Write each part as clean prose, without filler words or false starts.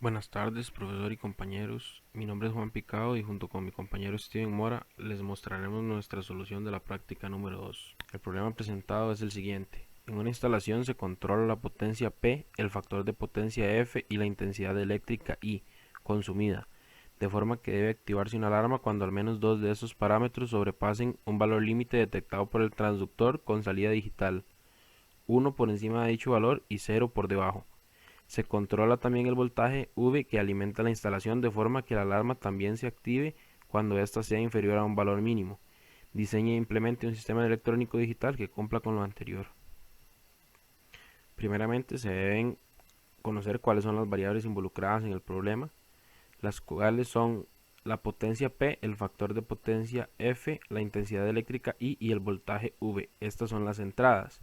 Buenas tardes, profesor y compañeros. Mi nombre es Juan Picado y junto con mi compañero Steven Mora les mostraremos nuestra solución de la práctica número 2. El problema presentado es el siguiente. En una instalación se controla la potencia P, el factor de potencia F y la intensidad eléctrica I consumida, de forma que debe activarse una alarma cuando al menos dos de esos parámetros sobrepasen un valor límite detectado por el transductor con salida digital, 1 por encima de dicho valor y 0 por debajo. Se controla también el voltaje V que alimenta la instalación de forma que la alarma también se active cuando ésta sea inferior a un valor mínimo. Diseñe e implemente un sistema electrónico digital que cumpla con lo anterior. Primeramente se deben conocer cuáles son las variables involucradas en el problema, las cuales son la potencia P, el factor de potencia F, la intensidad eléctrica I y el voltaje V. Estas son las entradas.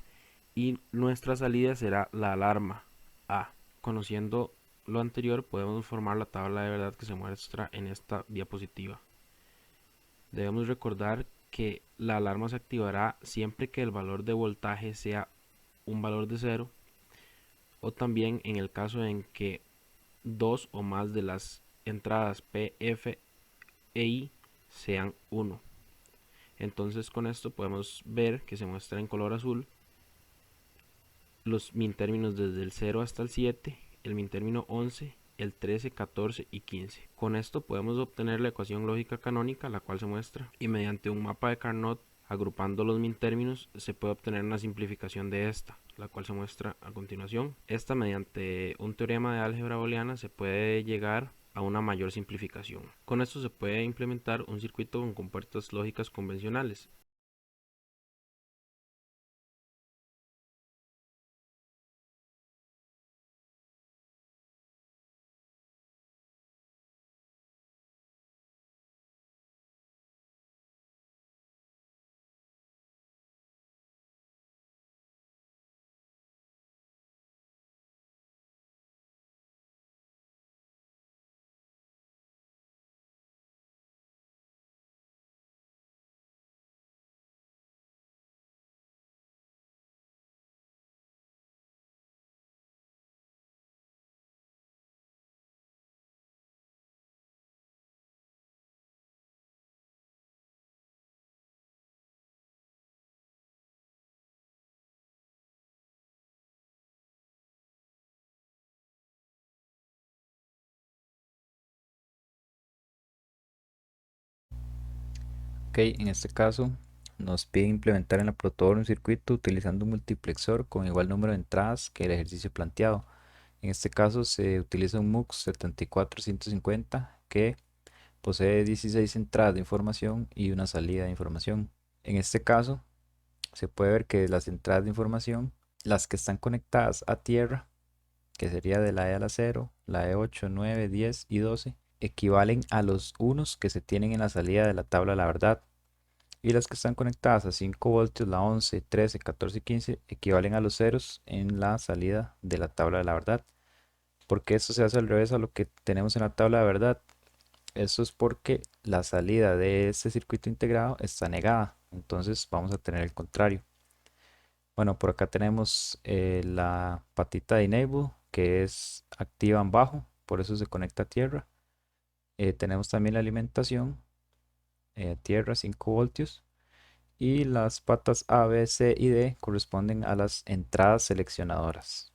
Y nuestra salida será la alarma A. Conociendo lo anterior, podemos formar la tabla de verdad que se muestra en esta diapositiva. Debemos recordar que la alarma se activará siempre que el valor de voltaje sea un valor de 0 o también en el caso en que dos o más de las entradas P, F e I sean 1. Entonces con esto podemos ver que se muestra en color azul los min términos desde el 0 hasta el 7, el min término 11, el 13, 14 y 15. Con esto podemos obtener la ecuación lógica canónica, la cual se muestra, y mediante un mapa de Carnot, agrupando los min términos, se puede obtener una simplificación de esta, la cual se muestra a continuación. Esta, mediante un teorema de álgebra booleana, se puede llegar a una mayor simplificación. Con esto se puede implementar un circuito con compuertas lógicas convencionales. Ok, en este caso nos pide implementar en la protoboard un circuito utilizando un multiplexor con igual número de entradas que el ejercicio planteado. En este caso se utiliza un MUX 74150 que posee 16 entradas de información y una salida de información. En este caso se puede ver que las entradas de información, las que están conectadas a tierra, que sería de la E a la 0, la E8, 9, 10 y 12, equivalen a los unos que se tienen en la salida de la tabla de la verdad. Y las que están conectadas a 5 voltios, la 11, 13, 14 y 15, equivalen a los ceros en la salida de la tabla de la verdad. Porque esto se hace al revés a lo que tenemos en la tabla de verdad. Eso es porque la salida de este circuito integrado está negada. Entonces vamos a tener el contrario. Bueno, por acá tenemos la patita de enable que es activa en bajo, por eso se conecta a tierra. Tenemos también la alimentación, tierra 5 voltios. Y las patas A, B, C y D corresponden a las entradas seleccionadoras.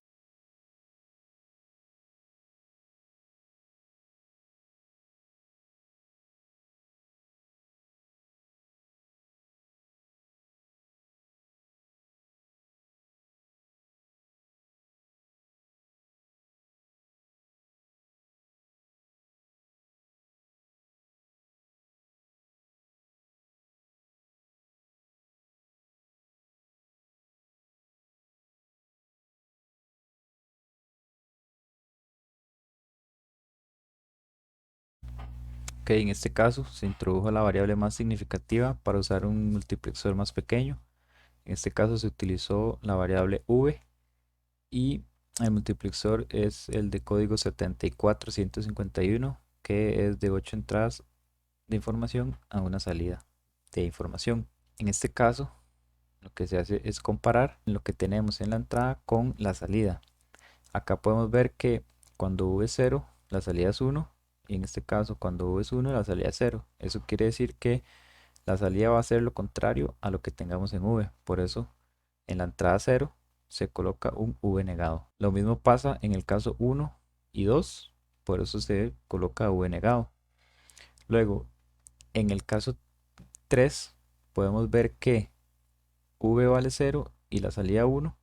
Ok, en este caso se introdujo la variable más significativa para usar un multiplexor más pequeño. En este caso se utilizó la variable V y el multiplexor es el de código 74151 que es de 8 entradas de información a una salida de información. En este caso lo que se hace es comparar lo que tenemos en la entrada con la salida. Acá podemos ver que cuando V es 0 la salida es 1, y en este caso cuando V es 1 la salida es 0. Eso quiere decir que la salida va a ser lo contrario a lo que tengamos en V. Por eso en la entrada 0 se coloca un V negado. Lo mismo pasa en el caso 1 y 2, por eso se coloca V negado. Luego, en el caso 3 podemos ver que V vale 0 y la salida 1,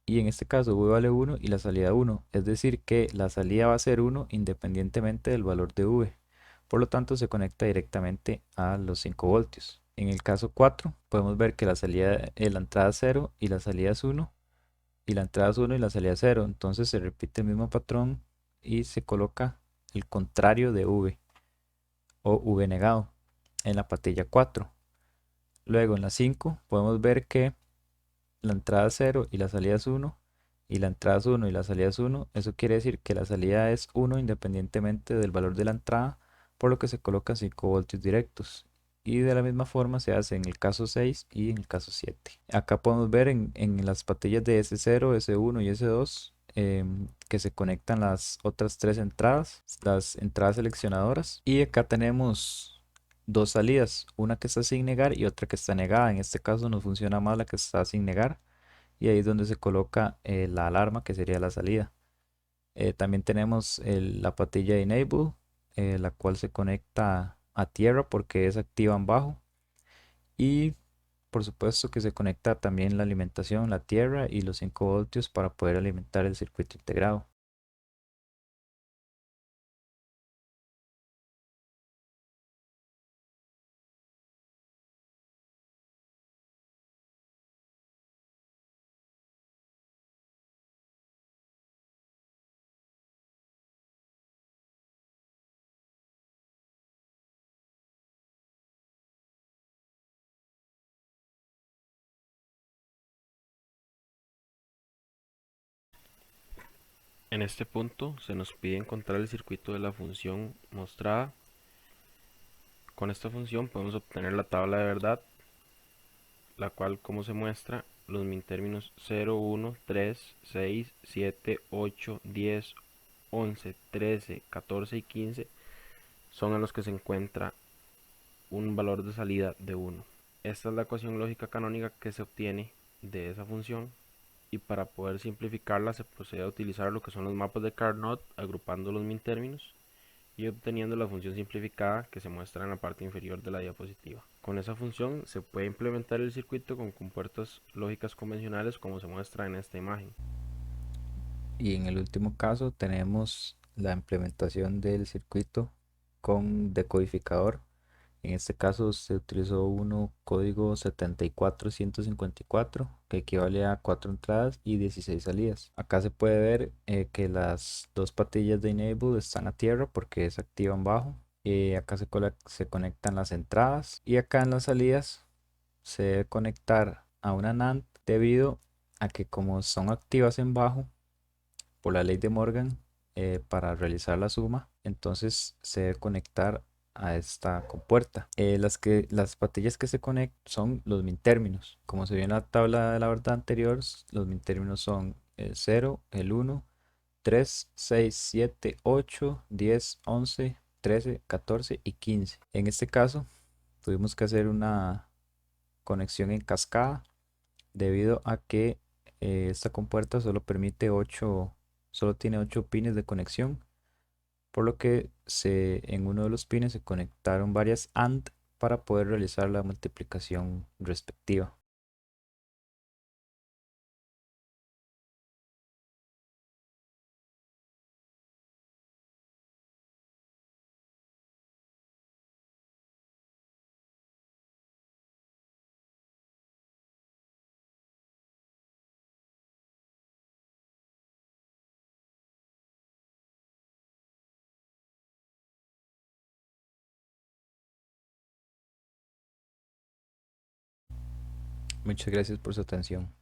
y en este caso V vale 1 y la salida 1, es decir que la salida va a ser 1 independientemente del valor de V. Por lo tanto se conecta directamente a los 5 voltios. En el caso 4 podemos ver que la entrada es 0 y la salida es 1, y la entrada es 1 y la salida es 0. Entonces se repite el mismo patrón y se coloca el contrario de V o V negado en la patilla 4. Luego en la 5 podemos ver que la entrada es 0 y la salida es 1, y la entrada es 1 y la salida es 1. Eso quiere decir que la salida es 1 independientemente del valor de la entrada, por lo que se colocan 5 voltios directos. Y de la misma forma se hace en el caso 6 y en el caso 7. Acá podemos ver en las patillas de S0, S1 y S2 que se conectan las otras tres entradas, las entradas seleccionadoras. Y acá tenemos dos salidas, una que está sin negar y otra que está negada. En este caso nos funciona más la que está sin negar, y ahí es donde se coloca la alarma, que sería la salida. También tenemos la patilla de enable, la cual se conecta a tierra porque es activa en bajo, y por supuesto que se conecta también la alimentación, la tierra y los 5 voltios para poder alimentar el circuito integrado. En este punto se nos pide encontrar el circuito de la función mostrada. Con esta función podemos obtener la tabla de verdad, la cual, como se muestra, los términos 0, 1, 3, 6, 7, 8, 10, 11, 13, 14 y 15 son en los que se encuentra un valor de salida de 1. Esta es la ecuación lógica canónica que se obtiene de esa función, y para poder simplificarla se procede a utilizar lo que son los mapas de Carnot, agrupando los términos y obteniendo la función simplificada que se muestra en la parte inferior de la diapositiva. Con esa función se puede implementar el circuito con compuertas lógicas convencionales, como se muestra en esta imagen. Y en el último caso tenemos la implementación del circuito con decodificador. En este caso se utilizó uno código 74154, que equivale a 4 entradas y 16 salidas. Acá se puede ver que las dos patillas de enable están a tierra porque es activa en bajo. Acá se conectan las entradas, y acá en las salidas se debe conectar a una NAND, debido a que como son activas en bajo por la ley de Morgan, para realizar la suma, entonces se debe conectar a esta compuerta. Las patillas que se conectan son los términos. Como se vio en la tabla de la verdad anterior, los términos son el 0, el 1, 3, 6, 7, 8, 10, 11, 13, 14 y 15. En este caso tuvimos que hacer una conexión en cascada, debido a que esta compuerta solo tiene 8 pines de conexión, por lo que en uno de los pines se conectaron varias AND para poder realizar la multiplicación respectiva. Muchas gracias por su atención.